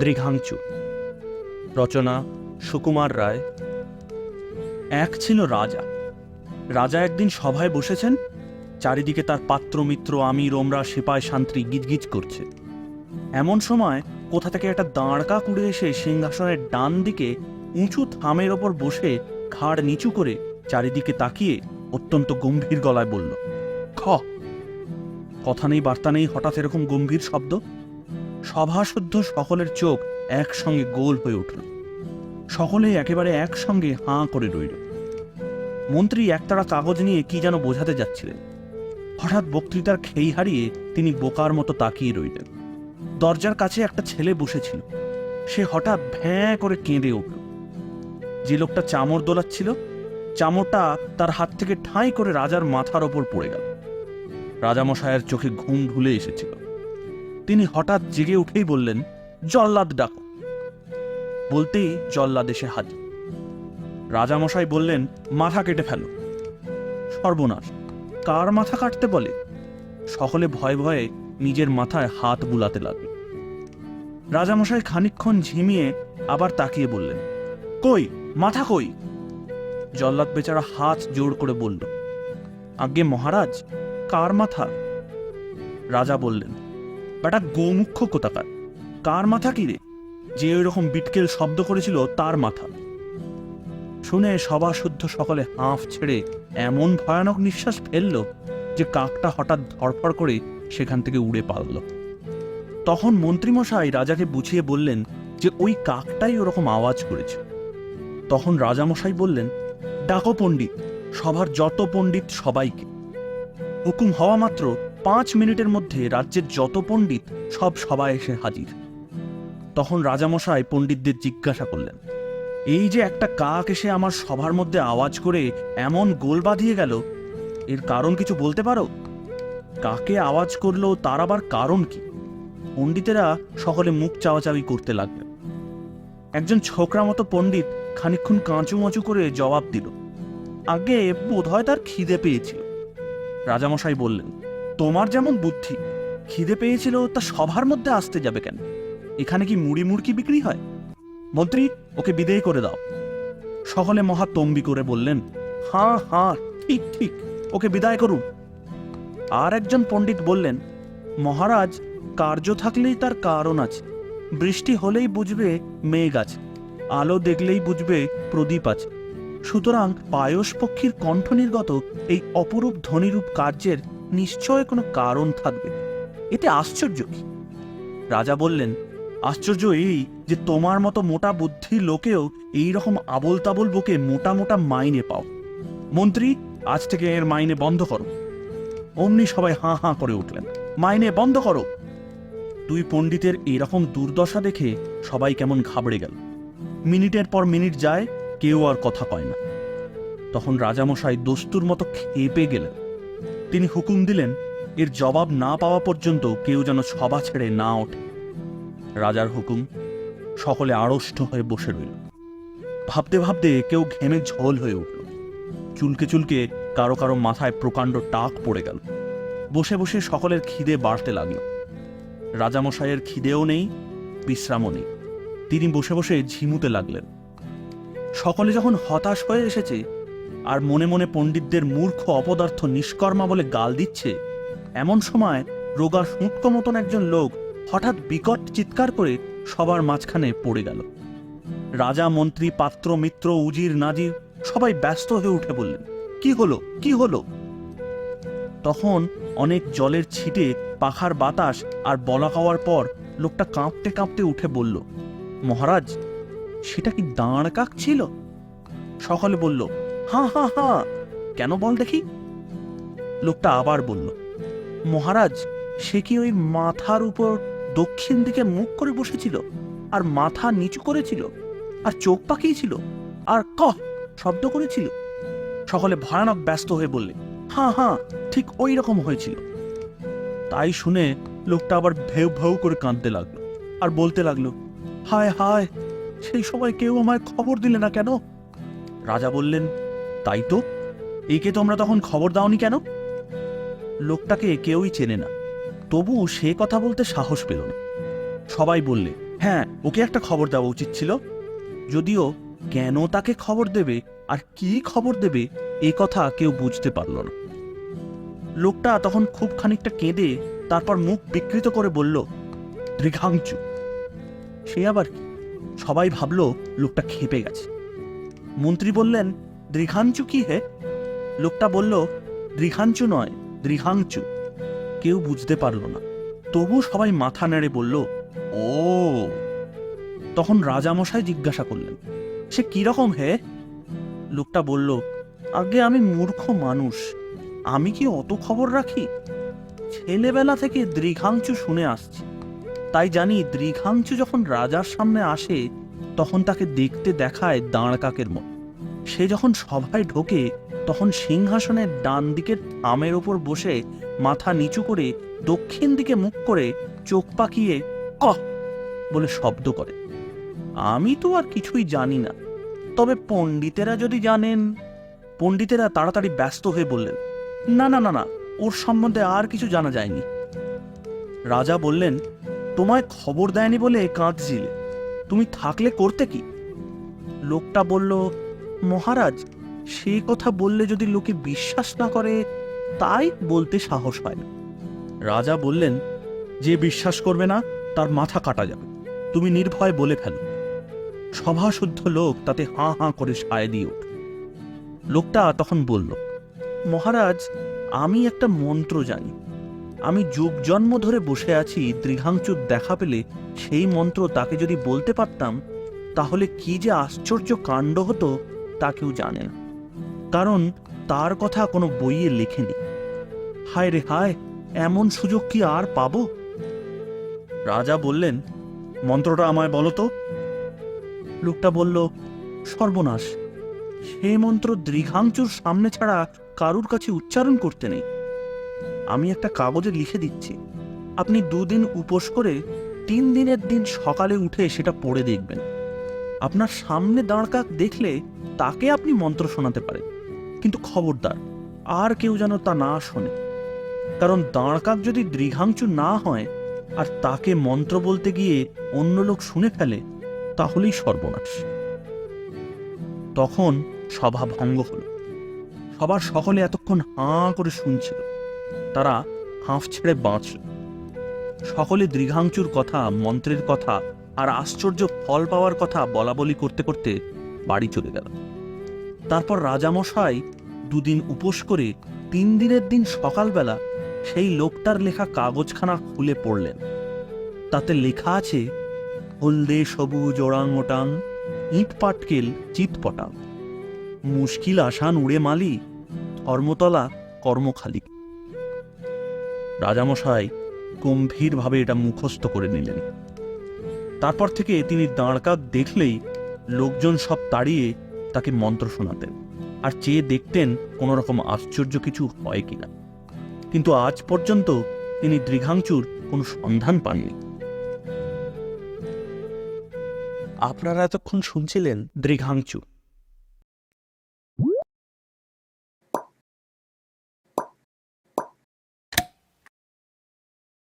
দৃঘাংচু। রচনা সুকুমার রায়। এক ছিল রাজা। রাজা একদিন সভায় বসেছেন। চারিদিকে তার পাত্র মিত্র আমির ওমরা সিপাই শান্ত্রী গিজগিজ করছে। এমন সময় কোথা থেকে একটা দাঁড়কা কুড়ে এসে সিংহাসনের ডান দিকে উঁচু থামের ওপর বসে ঘাড় নিচু করে চারিদিকে তাকিয়ে অত্যন্ত গম্ভীর গলায় বলল, খ। কথা নেই বার্তা নেই, হঠাৎ এরকম গম্ভীর শব্দ। সভাসুদ্ধ সকলের চোখ একসঙ্গে গোল হয়ে উঠল। সকলে একেবারে একসঙ্গে হাঁ করে রইল। মন্ত্রী একতাড়া কাগজ নিয়ে কি যেন বোঝাতে যাচ্ছিলেন। হঠাৎ বক্তৃতার খেই হারিয়ে তিনি বোকার মতো তাকিয়ে রইলেন। দরজার কাছে একটা ছেলে বসেছিল। সে হঠাৎ ভ্যাঁ করে কেঁদে উঠল। যে লোকটা চামর দোলাচ্ছিল, চামরটা তার হাত থেকে ঠাঁই করে রাজার মাথার ওপর পড়ে গেল। রাজামশায়ের চোখে ঘুম ঢুলে এসেছিল। তিনি হঠাৎ জেগে উঠেই বললেন, জল্লাদ ডাকো। বলতেই জল্লাদ এসে হাজির। রাজামশাই বললেন, মাথা কেটে ফেলো। সর্বনাশ, কার মাথা কাটতে বলে? সকলে ভয়ে ভয়ে নিজের মাথায় হাত বুলাতে লাগল। রাজামশাই খানিকক্ষণ ঝিমিয়ে আবার তাকিয়ে বললেন, কই মাথা কই? জল্লাদ বেচারা হাত জোর করে বলল, আজ্ঞে মহারাজ, কার মাথা? রাজা বললেন, বেটা গোমুখ্য কোথাকার, কার মাথা কি রে? যে ওই রকম বিটকেল শব্দ করেছিল তার মাথা। শুনে সভাসুদ্ধ সকলে হাঁফ ছেড়ে এমন ভয়ানক নিঃশ্বাস ফেলল যে কাকটা হঠাৎ ধড়ফড় করে সেখান থেকে উড়ে পালাল। তখন মন্ত্রীমশাই রাজাকে বুঝিয়ে বললেন যে ওই কাকটাই ওরকম আওয়াজ করেছে। তখন রাজামশাই বললেন, ডাকো পণ্ডিত, সভার যত পণ্ডিত সবাইকে। হুকুম হওয়া মাত্র 5 মিনিটের মধ্যে রাজ্যের যত পণ্ডিত সব সভায় এসে হাজির। তখন রাজামশাই পণ্ডিতদের জিজ্ঞাসা করলেন, এই যে একটা কাক এসে আমার সভার মধ্যে আওয়াজ করে এমন গোল বাঁধিয়ে গেল, এর কারণ কিছু বলতে পারো? কাকে আওয়াজ করলো তার আবার কারণ কি? পণ্ডিতেরা সকলে মুখ চাওয়াচাওয়ি করতে লাগলেন। একজন ছোকরা মতো পণ্ডিত খানিকক্ষণ কাঁচুমাচু করে জবাব দিল, আগে বোধ হয় তার খিদে পেয়েছিল। রাজামশাই বললেন, তোমার যেমন বুদ্ধি, খিদে পেয়েছিল তা সভার মধ্যে আসতে যাবে কেন? এখানে কি মুড়ি মুড়কি বিক্রি হয়? মন্ত্রী, ওকে বিদেয় করে দাও। সকলে মহা তম্বি করে বললেন, হাঁ হাঁ, ঠিক ঠিক, ওকে বিদায় করুন। আর একজন পণ্ডিত বললেন, মহারাজ, কার্য থাকলেই তার কারণ আছে। বৃষ্টি হলেই বুঝবে মেঘ আছে, আলো দেখলেই বুঝবে প্রদীপ আছে। সুতরাং পায়স পক্ষীর কণ্ঠ নির্গত এই অপরূপ ধ্বনিরূপ কার্যের নিশ্চয় কোনো কারণ থাকবে। এতে আশ্চর্য কি? রাজা বললেন, আশ্চর্য এই যে তোমার মতো মোটা বুদ্ধির লোকেও এই রকম আবোল তাবোল বকে মোটা মোটা মাইনে পাও। মন্ত্রী, আজ থেকে এর মাইনে বন্ধ করো। অমনি সবাই হাঁ হাঁ করে উঠলেন, মাইনে বন্ধ করো। দুই পণ্ডিতের এরকম দুর্দশা দেখে সবাই কেমন ঘাবড়ে গেল। মিনিটের পর মিনিট যায়, কেউ আর কথা কয় না। তখন রাজামশাই দস্তুর মতো খেপে গেলেন। তিনি হুকুম দিলেন, এর জবাব না পাওয়া পর্যন্ত কেউ যেন সভা ছেড়ে না ওঠে। রাজার হুকুম। সকলে আড়ষ্ট হয়ে বসে রইল। ভাবতে ভাবতে কেউ ঘেমে ঝোল হয়ে উঠল। চুলকে চুলকে কারো কারো মাথায় প্রকাণ্ড টাক পড়ে গেল। বসে বসে সকলের খিদে বাড়তে লাগল। রাজামশাইয়ের খিদেও নেই, বিশ্রামও নেই। তিনি বসে বসে ঝিমুতে লাগলেন। সকলে যখন হতাশ হয়ে এসেছে আর মনে মনে পণ্ডিতদের মূর্খ অপদার্থ নিষ্কর্মা বলে গাল দিচ্ছে, এমন সময় রোগা সুটকো মতন একজন লোক হঠাৎ বিকট চিৎকার করে সবার মাঝখানে পড়ে গেল। রাজা, মন্ত্রী, পাত্র, মিত্র, উজির, নাজির সবাই ব্যস্ত হয়ে উঠে বললেন, কি হলো, কি হলো? তখন অনেক জলের ছিটে, পাখার বাতাস আর বলা খাওয়ার পর লোকটা কাঁপতে কাঁপতে উঠে বলল, মহারাজ, সেটা কি দাঁড় কাক ছিল? সকলে বলল, হাঁ হাঁ হাঁ। কেন বল দেখি? লোকটা আবার বলল, মহারাজ, সে কি ওই মাথার উপর দক্ষিণ দিকে মুখ করে বসেছিল, আর মাথা নিচু করেছিল, আর চোখ পাকিয়েছিল, আর কহ শব্দ করেছিল? সকলে ভয়ানক ব্যস্ত হয়ে বললে, হ্যাঁ হ্যাঁ, ঠিক ওই রকম হয়েছিল। তাই শুনে লোকটা আবার ভেউ ভেউ করে কাঁদতে লাগলো আর বলতে লাগলো, হায় হায়, সেই সময় কেউ আমায় খবর দিলে না কেন? রাজা বললেন, তাই তো, একে তোমরা তখন খবর দাওনি কেন? লোকটাকে কেউই চেনে না, তবু সে কথা বলতে সাহস পেল না। সবাই বললে, হ্যাঁ, ওকে একটা খবর দেওয়া উচিত ছিল। যদিও কেন তাকে খবর দেবে আর কি খবর দেবে এ কথা কেউ বুঝতে পারল না। লোকটা তখন খুব খানিকটা কেঁদে তারপর মুখ বিকৃত করে বলল, দৃঘাংচু। সে আবার কি? সবাই ভাবল লোকটা খেপে গেছে। মন্ত্রী বললেন, দৃঘাঞ্চু কি হে? লোকটা বলল, দৃঘাঞ্চু নয়, দৃঘাংচু। কেউ বুঝতে পারল না, তবু সবাই মাথা নেড়ে বলল, ও। তখন রাজামশাই জিজ্ঞাসা করলেন, সে কিরকম হে? লোকটা বলল, আগে আমি মূর্খ মানুষ, আমি কি অত খবর রাখি? ছেলেবেলা থেকে দৃঘাংচু শুনে আসছি, তাই জানি দৃঘাংচু যখন রাজার সামনে আসে তখন তাকে দেখতে দেখায় দাঁড় কাকের মতো। সে যখন সভায় ঢোকে তখন সিংহাসনের ডান দিকের থামের ওপর বসে মাথা নিচু করে দক্ষিণ দিকে মুখ করে চোখ পাকিয়ে কহ বলে শব্দ করে। আমি তো আর কিছুই জানি না, তবে পণ্ডিতেরা যদি জানেন। পণ্ডিতেরা তাড়াতাড়ি ব্যস্ত হয়ে বললেন, না না না না, ওর সম্বন্ধে আর কিছু জানা যায়নি। রাজা বললেন, তোমায় খবর দেয়নি বলে কাঁদছিলে, তুমি থাকলে করতে কি? লোকটা বলল, মহারাজ, সেই কথা বললে যদি লোকে বিশ্বাস না করে, তাই বলতে সাহস হয় না। রাজা বললেন, যে বিশ্বাস করবে না তার মাথা কাটা যাবে, তুমি নির্ভয় বলে ফেলো। সভাশুদ্ধ লোক তাতে হাঁ হাঁ করে সায় দিয়ে ওঠে। লোকটা তখন বলল, মহারাজ, আমি একটা মন্ত্র জানি। আমি যুগ জন্ম ধরে বসে আছি, দৃঘাংচুর দেখা পেলে সেই মন্ত্র তাকে যদি বলতে পারতাম তাহলে কি যে আশ্চর্য কাণ্ড হতো তা কেউ জানে না, কারণ তার কথা কোনো বইয়ে লেখেনি। হায় রে হায়, এমন সুযোগ কি আর পাবো? রাজা বললেন, মন্ত্রটা আমায় বলো তো। লোকটা বলল, সর্বনাশ, সে মন্ত্র দৃঘাংচুর সামনে ছাড়া কারুর কাছে উচ্চারণ করতে নেই। আমি একটা কাগজে লিখে দিচ্ছি, আপনি 2 দিন উপোস করে 3 দিনের দিন সকালে উঠে সেটা পড়ে দেখবেন। আপনার সামনে দাঁড়কাক দেখলে তাকে আপনি মন্ত্র শোনাতে পারেন, কিন্তু খবরদার আর কেউ যেন তা না শোনে, কারণ দাঁড়কাক যদি দৃঘাংচু না হয় আর তাকে মন্ত্র বলতে গিয়ে অন্য লোক শুনে ফেলে, তাহলেই সর্বনাশ। তখন সভা ভঙ্গ হল। সবার সকলে এতক্ষণ হাঁ করে শুনছিল, তারা হাঁফ ছেড়ে বাঁচল। সকলে দৃঘাংচুর কথা, মন্ত্রের কথা আর আশ্চর্য ফল পাওয়ার কথা বলা বলি করতে করতে বাড়ি চলে গেল। তারপর রাজামশাই 2 দিন উপোস করে 3 দিনের দিন সকালবেলা সেই লোকটার লেখা কাগজখানা খুলে পড়লেন। তাতে লেখা আছে, হলদে সবুজ ওরাং ওটাং, ইট পাটকেল চিৎপটাং, মুশকিল আসান উড়ে মালি, ধর্মতলা কর্মখালি। রাজামশাই গম্ভীরভাবে এটা মুখস্থ করে নিলেন। তারপর থেকে তিনি দাঁড়কাক দেখলেই লোকজন সব তাড়িয়ে তাকে মন্ত্র শোনাতেন আর চেয়ে দেখতেন কোন রকম আশ্চর্য কিছু হয় কিনা। কিন্তু আজ পর্যন্ত তিনি দৃঘাংচুর কোনো সন্ধান পাননি। আপনারা এতক্ষণ শুনছিলেন দৃঘাংচু।